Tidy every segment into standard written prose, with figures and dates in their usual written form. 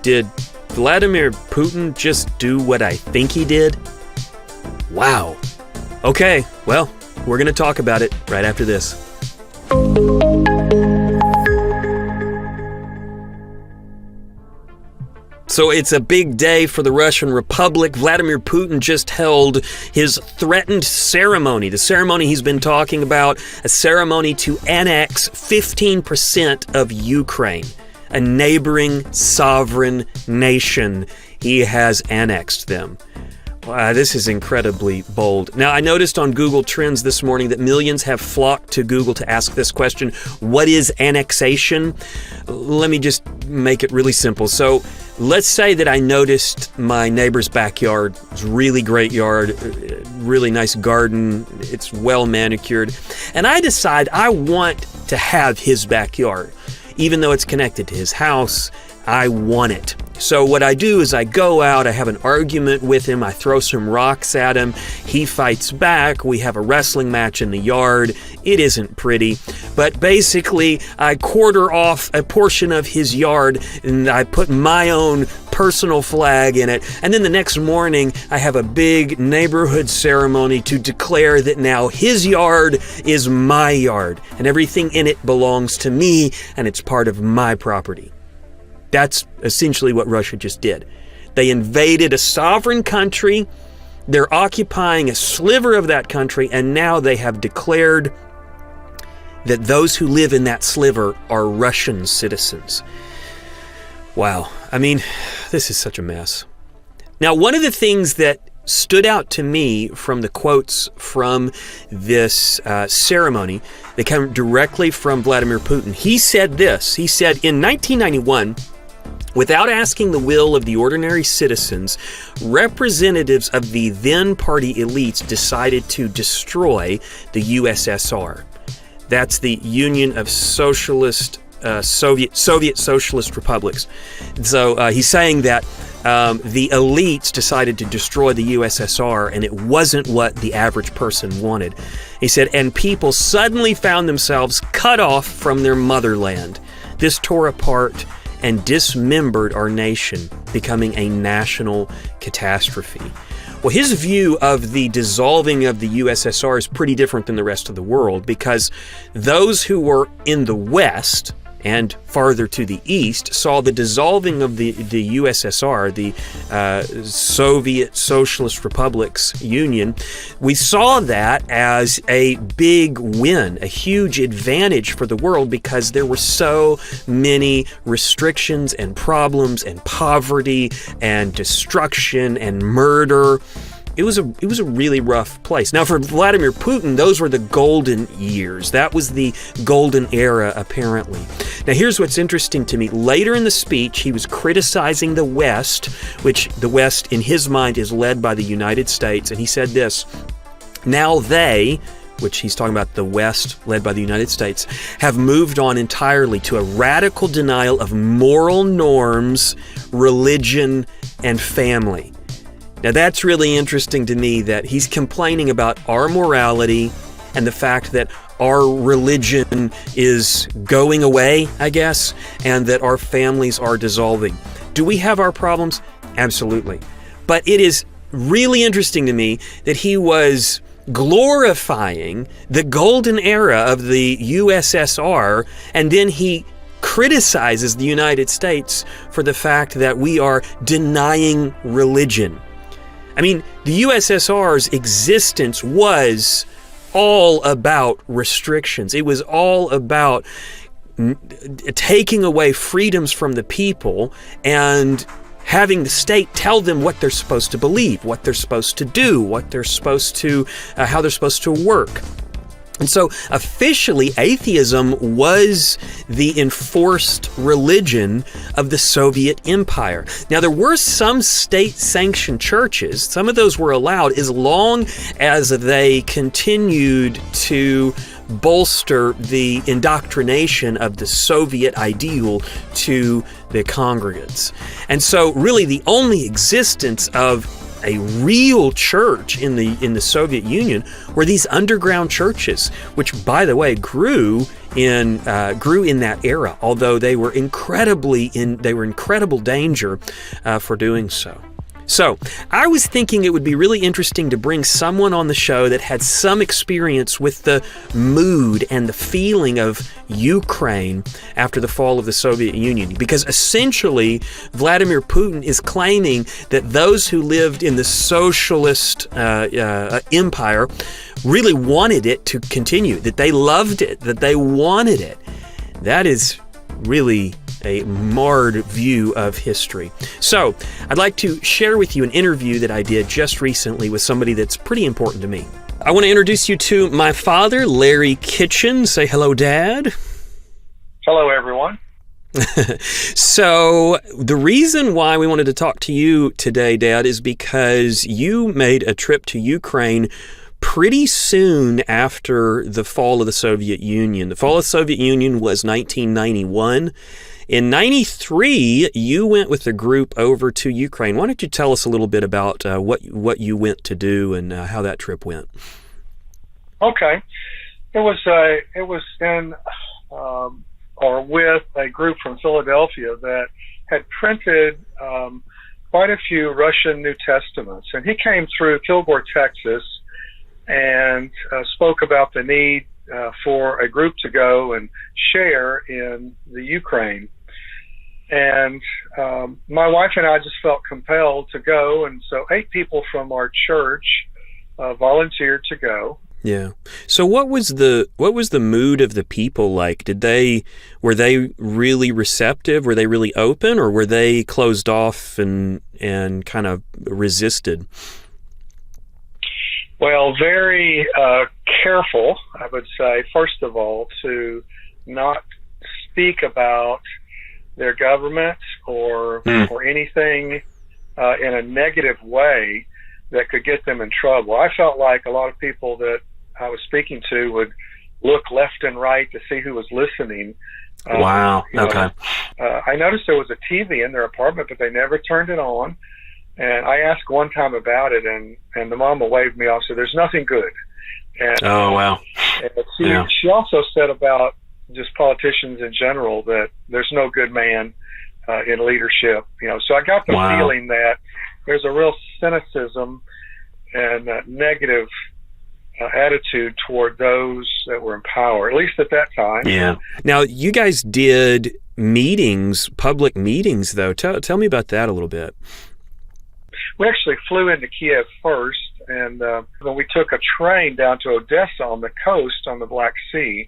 Did Vladimir Putin just do what I think he did? Wow. Okay, well, we're going to talk about it right after this. So it's a big day for the Russian Republic. Vladimir Putin just held his threatened ceremony, the ceremony he's been talking about, a ceremony to annex 15% of Ukraine, a neighboring sovereign nation. He has annexed them. Wow, this is incredibly bold. Now, I noticed on Google Trends this morning that millions have flocked to Google to ask this question: what is annexation? Let me just make it really simple. So let's say that I noticed my neighbor's backyard. It's a really great yard, really nice garden. It's well manicured. And I decide I want to have his backyard. Even though it's connected to his house, I want it. So what I do is I go out, I have an argument with him, I throw some rocks at him, he fights back, we have a wrestling match in the yard. It isn't pretty, but basically I quarter off a portion of his yard and I put my own personal flag in it. And then the next morning I have a big neighborhood ceremony to declare that now his yard is my yard and everything in it belongs to me and it's part of my property. That's essentially what Russia just did. They invaded a sovereign country, they're occupying a sliver of that country, and now they have declared that those who live in that sliver are Russian citizens. Wow. I mean, this is such a mess. Now, one of the things that stood out to me from the quotes from this ceremony, they come directly from Vladimir Putin. He said this, he said, in 1991, without asking the will of the ordinary citizens, representatives of the then party elites decided to destroy the USSR. That's the Union of Soviet Socialist Republics. So he's saying that the elites decided to destroy the USSR, and it wasn't what the average person wanted. He said, and people suddenly found themselves cut off from their motherland. This tore apart and dismembered our nation, becoming a national catastrophe. Well, his view of the dissolving of the USSR is pretty different than the rest of the world, because those who were in the West and farther to the east saw the dissolving of the USSR, the Soviet Socialist Republics Union. We saw that as a big win, a huge advantage for the world, because there were so many restrictions and problems and poverty and destruction and murder. It was a really rough place. Now, for Vladimir Putin, those were the golden years. That was the golden era, apparently. Now, here's what's interesting to me. Later in the speech, he was criticizing the West, which the West, in his mind, is led by the United States. And he said this: now they, which he's talking about the West led by the United States, have moved on entirely to a radical denial of moral norms, religion, and family. Now, that's really interesting to me, that he's complaining about our morality and the fact that our religion is going away, I guess, and that our families are dissolving. Do we have our problems? Absolutely. But it is really interesting to me that he was glorifying the golden era of the USSR, and then he criticizes the United States for the fact that we are denying religion. I mean, the USSR's existence was all about restrictions. It was all about taking away freedoms from the people and having the state tell them what they're supposed to believe, what they're supposed to do, what they're supposed to, how they're supposed to work. And so officially, atheism was the enforced religion of the Soviet Empire. Now, there were some state-sanctioned churches. Some of those were allowed as long as they continued to bolster the indoctrination of the Soviet ideal to the congregants. And so really the only existence of a real church in the Soviet Union were these underground churches, which, by the way, grew grew in that era, although they were incredible danger for doing so. So, I was thinking it would be really interesting to bring someone on the show that had some experience with the mood and the feeling of Ukraine after the fall of the Soviet Union. Because essentially, Vladimir Putin is claiming that those who lived in the socialist empire really wanted it to continue, that they loved it, that they wanted it. That is really a marred view of history. So, I'd like to share with you an interview that I did just recently with somebody that's pretty important to me. I want to introduce you to my father, Larry Kitchen. Say hello, Dad. Hello, everyone. So, the reason why we wanted to talk to you today, Dad, is because you made a trip to Ukraine pretty soon after the fall of the Soviet Union. The fall of the Soviet Union was 1991. In 93, you went with a group over to Ukraine. Why don't you tell us a little bit about what you went to do and how that trip went? Okay, it was with a group from Philadelphia that had printed quite a few Russian New Testaments, and he came through Kilgore, Texas, and spoke about the need for a group to go and share in the Ukraine. And my wife and I just felt compelled to go, and so 8 people from our church volunteered to go. Yeah. So what was the mood of the people like? Were they really receptive? Were they really open, or were they closed off and kind of resisted? Well, very careful, I would say, first of all, to not speak about their government or anything in a negative way that could get them in trouble. I felt like a lot of people that I was speaking to would look left and right to see who was listening. Wow. Okay. I noticed there was a TV in their apartment, but they never turned it on. And I asked one time about it, and the mama waved me off, so there's nothing good. And, oh, wow. And she also said about just politicians in general that there's no good man in leadership. So I got the feeling that there's a real cynicism and negative attitude toward those that were in power, at least at that time. Yeah. Now, you guys did meetings, public meetings, though. Tell me about that a little bit. We actually flew into Kiev first, and then we took a train down to Odessa on the coast on the Black Sea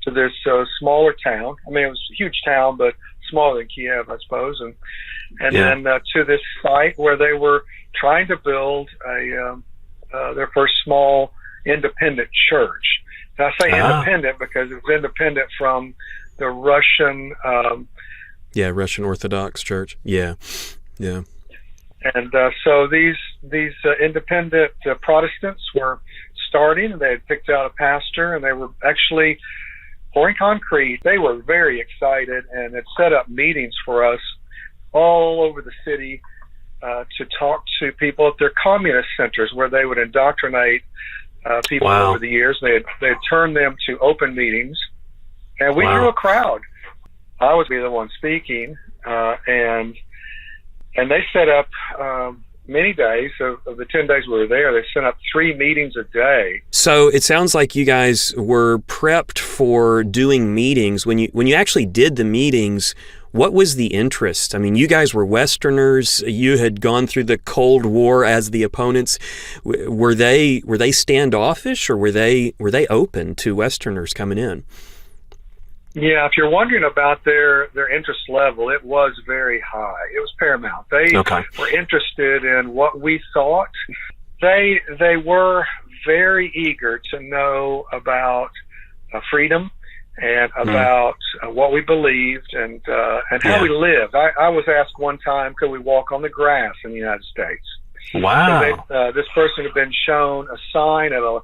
to this smaller town. I mean, it was a huge town, but smaller than Kiev, I suppose. And then to this site where they were trying to build their first small independent church. And I say independent because it was independent from the Russian... Russian Orthodox Church. Yeah. And so these independent Protestants were starting, and they had picked out a pastor, and they were actually pouring concrete. They were very excited and had set up meetings for us all over the city to talk to people at their communist centers where they would indoctrinate people over the years. They had turned them to open meetings, and we drew a crowd. I was the one speaking, and they set up many days of the 10 days we were there. They set up 3 meetings a day. So it sounds like you guys were prepped for doing meetings. When you actually did the meetings, what was the interest? I mean, you guys were Westerners. You had gone through the Cold War as the opponents. Were they standoffish, or were they open to Westerners coming in? Yeah, if you're wondering about their interest level, it was very high. It was paramount. They were interested in what we thought. They were very eager to know about freedom and about what we believed and how we lived. I was asked one time, could we walk on the grass in the United States? Wow. So this person had been shown a sign at a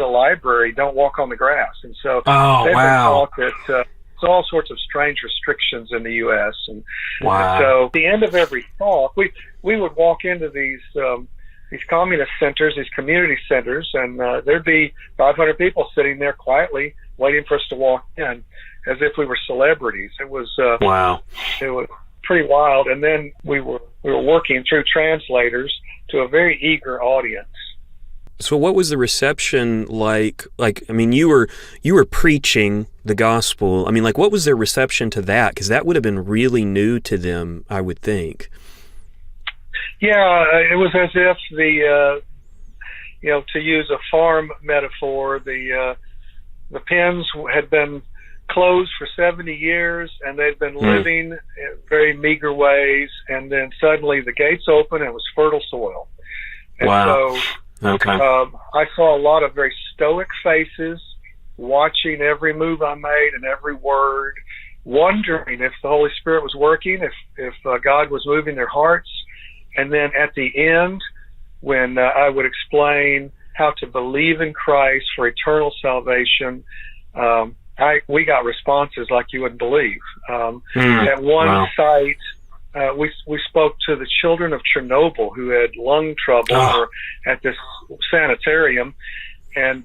library, don't walk on the grass. And so they've been taught that there's all sorts of strange restrictions in the U.S. And so at the end of every talk, we would walk into these communist centers, these community centers, and there'd be 500 people sitting there quietly waiting for us to walk in as if we were celebrities. It was Wow. it was pretty wild. And then we were working through translators to a very eager audience. So what was the reception like? I mean, you were preaching the gospel. I mean, like, what was their reception to that? Because that would have been really new to them, I would think. Yeah, it was as if to use a farm metaphor, the pens had been closed for 70 years, and they'd been living in very meager ways, and then suddenly the gates opened and it was fertile soil. And wow. So okay. I saw a lot of very stoic faces, watching every move I made and every word, wondering if the Holy Spirit was working, if God was moving their hearts. And then at the end, when I would explain how to believe in Christ for eternal salvation, we got responses like you wouldn't believe. At one site, we spoke to the children of Chernobyl who had lung trouble or at this sanitarium, and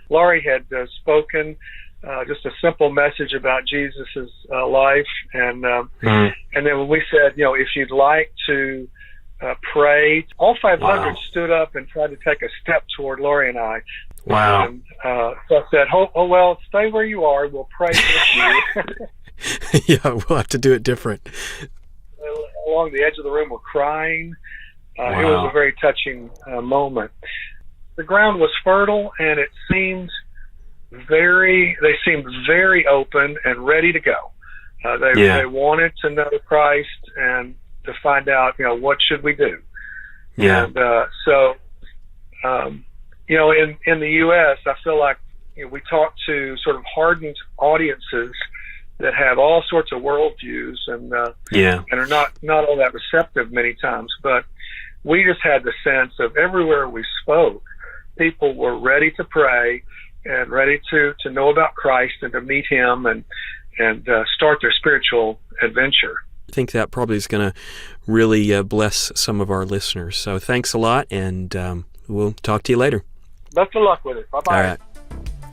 Laurie had spoken just a simple message about Jesus's life, and then when we said, if you'd like to pray, all 500 stood up and tried to take a step toward Laurie and I. Wow. And so I said, oh, well, stay where you are. We'll pray with you. Yeah, we'll have to do it different. Along the edge of the room were crying. It was a very touching moment. The ground was fertile, and it seemed they seemed very open and ready to go. They wanted to know Christ and to find out, what should we do? Yeah. And in the U.S., I feel like we talk to sort of hardened audiences that have all sorts of worldviews and are not all that receptive many times. But we just had the sense of everywhere we spoke, people were ready to pray and ready to know about Christ and to meet Him and start their spiritual adventure. I think that probably is going to really bless some of our listeners. So thanks a lot, and we'll talk to you later. Best of luck with it. Bye-bye. All right.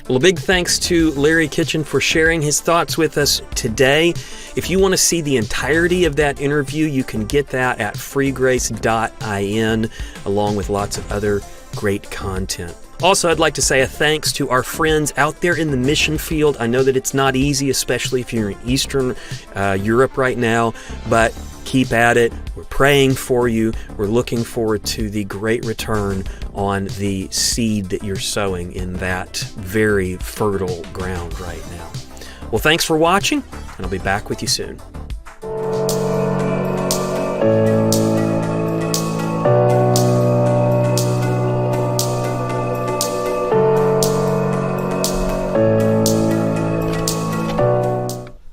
Well, a big thanks to Larry Kitchen for sharing his thoughts with us today. If you want to see the entirety of that interview, you can get that at freegrace.in, along with lots of other great content. Also, I'd like to say a thanks to our friends out there in the mission field. I know that it's not easy, especially if you're in Eastern Europe right now, but keep at it. We're praying for you. We're looking forward to the great return on the seed that you're sowing in that very fertile ground right now. Well, thanks for watching, and I'll be back with you soon.